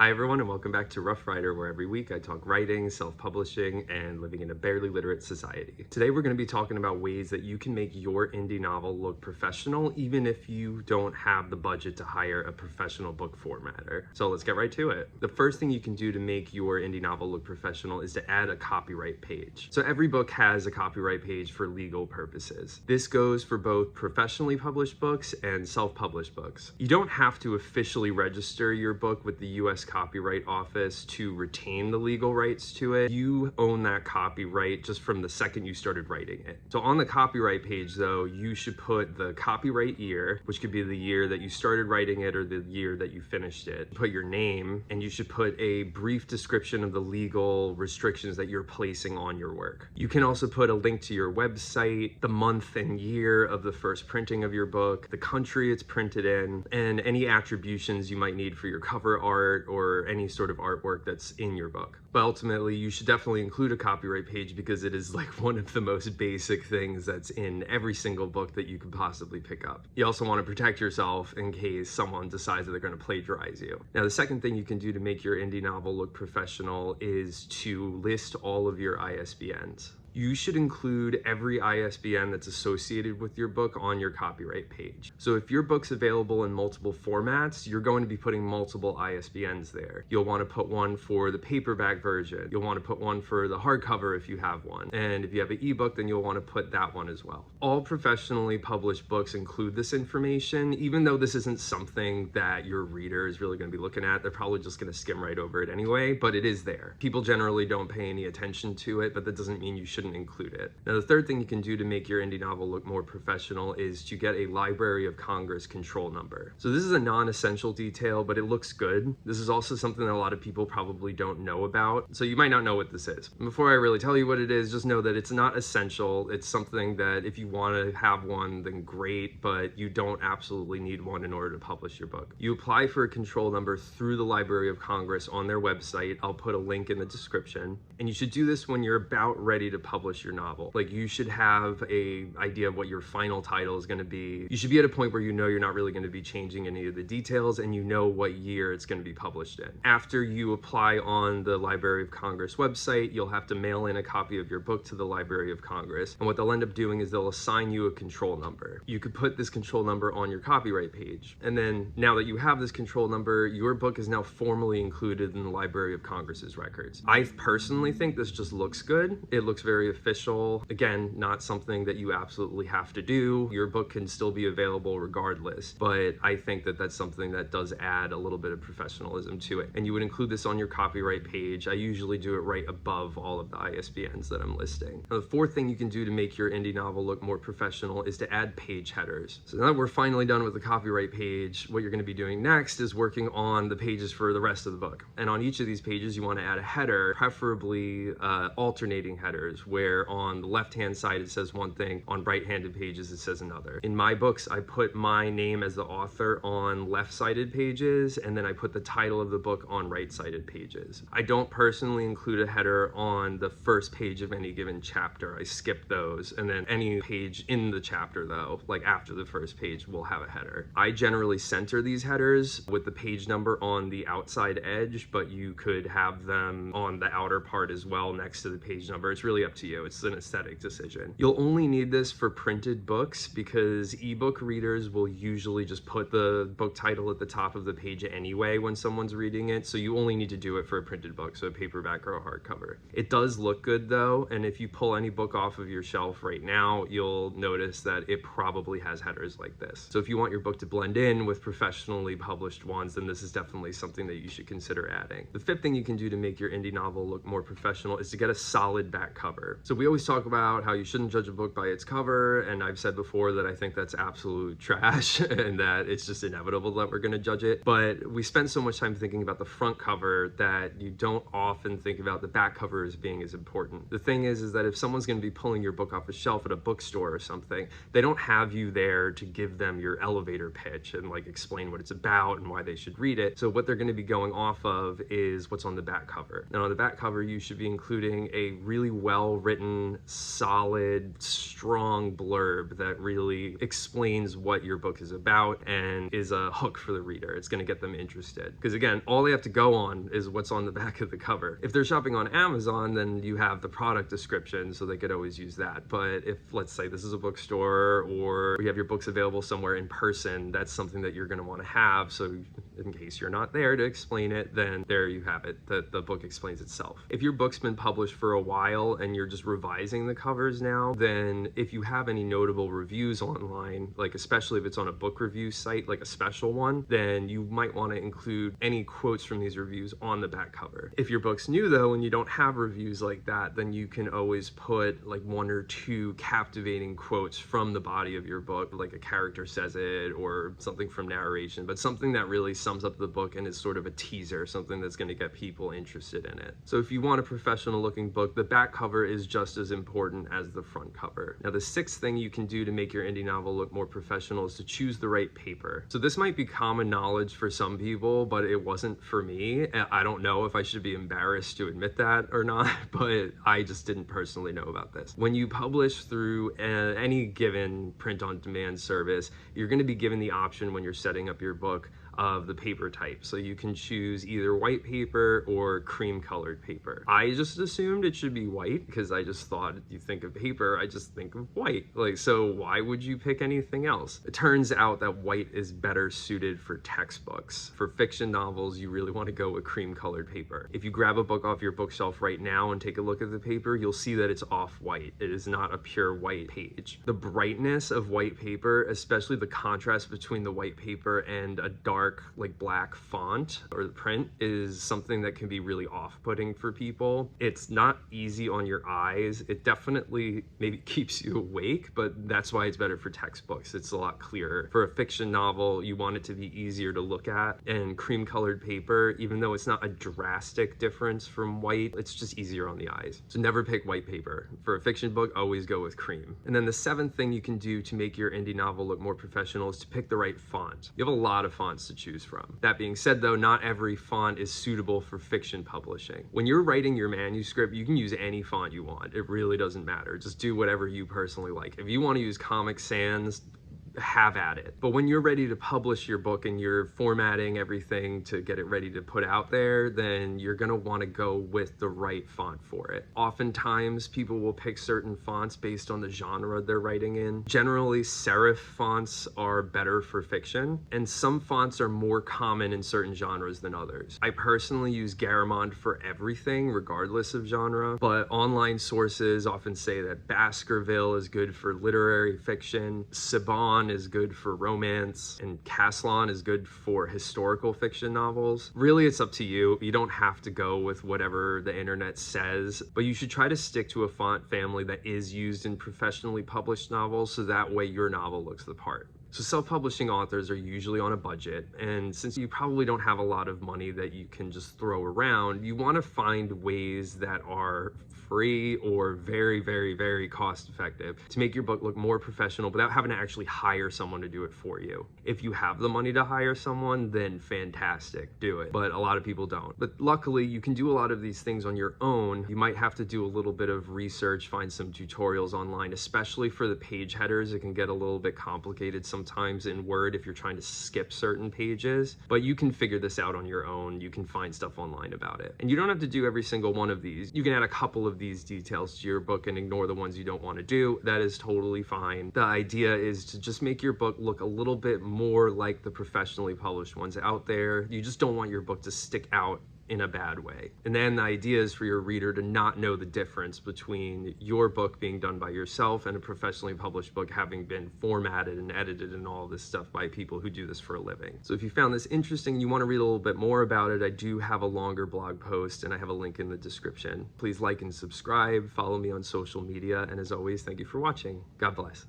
Hi everyone, and welcome back to Rough Rider, where every week I talk writing, self-publishing, and living in a barely literate society. Today we're going to be talking about ways that you can make your indie novel look professional, even if you don't have the budget to hire a professional book formatter. So let's get right to it. The first thing you can do to make your indie novel look professional is to add a copyright page. So every book has a copyright page for legal purposes. This goes for both professionally published books and self-published books. You don't have to officially register your book with the US Copyright Office to retain the legal rights to it. You own that copyright just from the second you started writing it. So on the copyright page though, you should put the copyright year, which could be the year that you started writing it or the year that you finished it. Put your name, and you should put a brief description of the legal restrictions that you're placing on your work. You can also put a link to your website, the month and year of the first printing of your book, the country it's printed in, and any attributions you might need for your cover art or any sort of artwork that's in your book. But ultimately, you should definitely include a copyright page because it is like one of the most basic things that's in every single book that you could possibly pick up. You also want to protect yourself in case someone decides that they're going to plagiarize you. Now, the second thing you can do to make your indie novel look professional is to list all of your ISBNs. You should include every ISBN that's associated with your book on your copyright page. So if your book's available in multiple formats, you're going to be putting multiple ISBNs there. You'll want to put one for the paperback version. You'll want to put one for the hardcover if you have one. And if you have an ebook, then you'll want to put that one as well. All professionally published books include this information, even though this isn't something that your reader is really going to be looking at. They're probably just going to skim right over it anyway, but it is there. People generally don't pay any attention to it, but that doesn't mean you shouldn't include it. Now, the third thing you can do to make your indie novel look more professional is to get a Library of Congress control number. So this is a non-essential detail, but it looks good. This is also something that a lot of people probably don't know about, so you might not know what this is. Before I really tell you what it is, just know that it's not essential. It's something that if you want to have one, then great, but you don't absolutely need one in order to publish your book. You apply for a control number through the Library of Congress on their website. I'll put a link in the description. And you should do this when you're about ready to publish your novel. Like, you should have an idea of what your final title is going to be. You should be at a point where you know you're not really going to be changing any of the details, and you know what year it's going to be published in. After you apply on the Library of Congress website, you'll have to mail in a copy of your book to the Library of Congress. And what they'll end up doing is they'll assign you a control number. You could put this control number on your copyright page. And then now that you have this control number, your book is now formally included in the Library of Congress's records. I personally think this just looks good. It looks very official. Again, not something that you absolutely have to do. Your book can still be available regardless, but I think that that's something that does add a little bit of professionalism to it. And you would include this on your copyright page. I usually do it right above all of the ISBNs that I'm listing. Now, the fourth thing you can do to make your indie novel look more professional is to add page headers. So now that we're finally done with the copyright page, what you're going to be doing next is working on the pages for the rest of the book. And on each of these pages, you want to add a header, preferably alternating headers, where on the left-hand side it says one thing, on right-handed pages it says another. In my books, I put my name as the author on left-sided pages, and then I put the title of the book on right-sided pages. I don't personally include a header on the first page of any given chapter. I skip those, and then any page in the chapter though, like after the first page, will have a header. I generally center these headers with the page number on the outside edge, but you could have them on the outer part as well next to the page number. It's really up to you. It's an aesthetic decision. You'll only need this for printed books because ebook readers will usually just put the book title at the top of the page anyway when someone's reading it, so you only need to do it for a printed book, so a paperback or a hardcover. It does look good though, and if you pull any book off of your shelf right now, you'll notice that it probably has headers like this. So if you want your book to blend in with professionally published ones, then this is definitely something that you should consider adding. The fifth thing you can do to make your indie novel look more professional is to get a solid back cover. So we always talk about how you shouldn't judge a book by its cover, and I've said before that I think that's absolute trash and that it's just inevitable that we're going to judge it. But we spend so much time thinking about the front cover that you don't often think about the back cover as being as important. The thing is that if someone's going to be pulling your book off a shelf at a bookstore or something, they don't have you there to give them your elevator pitch and like explain what it's about and why they should read it. So what they're going to be going off of is what's on the back cover. And on the back cover, you should be including a really well well-written, solid, strong blurb that really explains what your book is about and is a hook for the reader. It's going to get them interested. Because again, all they have to go on is what's on the back of the cover. If they're shopping on Amazon, then you have the product description, so they could always use that. But if, let's say, this is a bookstore or you have your books available somewhere in person, that's something that you're going to want to have. So in case you're not there to explain it, then there you have it. The book explains itself. If your book's been published for a while and you're just revising the covers now, then if you have any notable reviews online, like especially if it's on a book review site, like a special one, then you might want to include any quotes from these reviews on the back cover. If your book's new though, and you don't have reviews like that, then you can always put like 1 or 2 captivating quotes from the body of your book, like a character says it or something from narration, but something that really sums up the book and is sort of a teaser, something that's going to get people interested in it. So if you want a professional looking book, the back cover is just as important as the front cover. Now, the 6th thing you can do to make your indie novel look more professional is to choose the right paper. So this might be common knowledge for some people, but it wasn't for me. I don't know if I should be embarrassed to admit that or not, but I just didn't personally know about this. When you publish through any given print-on-demand service, you're going to be given the option when you're setting up your book of the paper type. So you can choose either white paper or cream colored paper. I just assumed it should be white because I just thought, you think of paper, I just think of white. Like, so why would you pick anything else? It turns out that white is better suited for textbooks. For fiction novels, you really want to go with cream colored paper. If you grab a book off your bookshelf right now and take a look at the paper, you'll see that it's off-white. It is not a pure white page. The brightness of white paper, especially the contrast between the white paper and a dark like black font or the print, is something that can be really off-putting for people. It's not easy on your eyes. It definitely maybe keeps you awake, but that's why it's better for textbooks. It's a lot clearer. For a fiction novel, you want it to be easier to look at, and cream colored paper, even though it's not a drastic difference from white, it's just easier on the eyes. So never pick white paper. For a fiction book, always go with cream. And then the 7th thing you can do to make your indie novel look more professional is to pick the right font. You have a lot of fonts to choose from. That being said though, not every font is suitable for fiction publishing. When you're writing your manuscript, you can use any font you want. It really doesn't matter. Just do whatever you personally like. If you want to use Comic Sans, have at it. But when you're ready to publish your book and you're formatting everything to get it ready to put out there, then you're gonna want to go with the right font for it. Oftentimes people will pick certain fonts based on the genre they're writing in. Generally, serif fonts are better for fiction, and some fonts are more common in certain genres than others. I personally use Garamond for everything, regardless of genre, but online sources often say that Baskerville is good for literary fiction, Saban is good for romance, and Caslon is good for historical fiction novels. Really, it's up to you. You don't have to go with whatever the internet says, but you should try to stick to a font family that is used in professionally published novels, so that way your novel looks the part. So self-publishing authors are usually on a budget, and since you probably don't have a lot of money that you can just throw around, you want to find ways that are free or very, very, very cost effective to make your book look more professional without having to actually hire someone to do it for you. If you have the money to hire someone, then fantastic, do it. But a lot of people don't. But luckily, you can do a lot of these things on your own. You might have to do a little bit of research, find some tutorials online, especially for the page headers. It can get a little bit complicated sometimes in Word if you're trying to skip certain pages, but you can figure this out on your own. You can find stuff online about it. And you don't have to do every single one of these. You can add a couple of these details to your book and ignore the ones you don't want to do. That is totally fine. The idea is to just make your book look a little bit more like the professionally published ones out there. You just don't want your book to stick out in a bad way. And then the idea is for your reader to not know the difference between your book being done by yourself and a professionally published book having been formatted and edited and all this stuff by people who do this for a living. So if you found this interesting and you want to read a little bit more about it, I do have a longer blog post and I have a link in the description. Please like and subscribe, follow me on social media, and as always, thank you for watching. God bless.